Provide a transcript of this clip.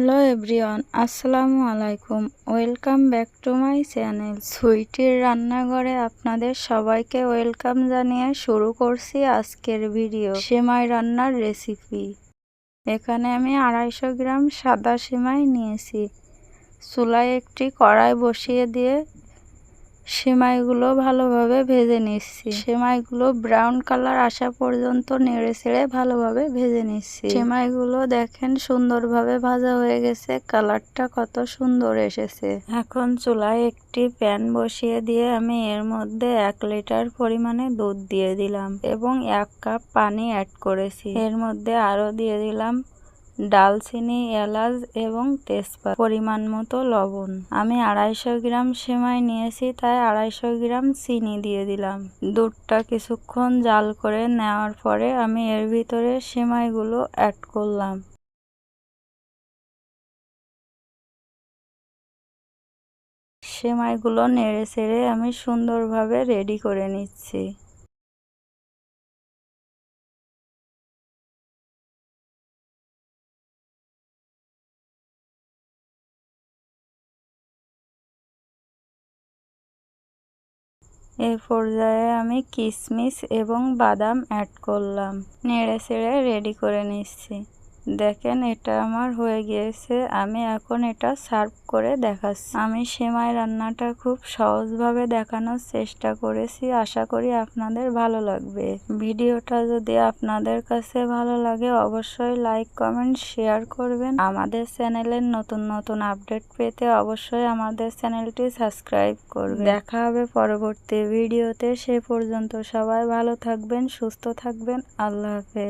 Hello everyone, আসসালামু আলাইকুম। Welcome back to my channel সুইটির রান্নাঘরে আপনাদের সবাইকে ওয়েলকাম জানিয়ে শুরু করছি আজকের ভিডিও। সেমাই রান্নার রেসিপি। এখানে আমি 250 গ্রাম সাদা সেমাই নিয়েছি। চুলায় একটি কড়াই বসিয়ে দিয়ে সেমাইগুলো ভালোভাবে ভেজে নিচ্ছি। সেমাইগুলো ব্রাউন কালার আসা পর্যন্ত নেড়ে ছেড়ে ভালোভাবে ভেজে নিচ্ছি। সেমাইগুলো দেখেন সুন্দরভাবে ভাজা হয়ে গেছে, কালারটা কত সুন্দর এসেছে। এখন চুলায় একটি প্যান বসিয়ে দিয়ে আমি এর মধ্যে 1 লিটার পরিমাণে দুধ দিয়ে দিলাম এবং 1 কাপ পানি অ্যাড করেছি। এর মধ্যে আরও দিয়ে দিলাম ডালচিনি, এলাচ এবং তেজপাতা, পরিমাণ মতো লবণ। আমি 250 গ্রাম সেমাই নিয়েছি, তাই 250 গ্রাম চিনি দিয়ে দিলাম। দুধটা কিছুক্ষণ জাল করে নেওয়ার পরে আমি এর ভিতরে সেমাইগুলো অ্যাড করলাম। সেমাইগুলো নেড়ে চেড়ে আমি সুন্দরভাবে রেডি করে নিচ্ছি। এই পর্যায়ে আমি কিশমিশ এবং বাদাম অ্যাড করলাম। নেড়ে চেড়ে রেডি করে নিচ্ছি। দেখেন এটা আমার হয়ে গিয়েছে। আমি এখন এটা সার্ভ করে দেখাচ্ছি। আমি সেমাই রান্নাটা খুব সহজভাবে দেখানোর চেষ্টা করেছি। আশা করি আপনাদের ভালো লাগবে। ভিডিওটা যদি আপনাদের কাছে ভালো লাগে অবশ্যই লাইক, কমেন্ট, শেয়ার করবেন। আমাদের চ্যানেলের নতুন নতুন আপডেট পেতে অবশ্যই আমাদের চ্যানেলটি সাবস্ক্রাইব করবেন। দেখা হবে পরবর্তী ভিডিওতে। সে পর্যন্ত সবাই ভালো থাকবেন, সুস্থ থাকবেন। আল্লাহ হাফেজ।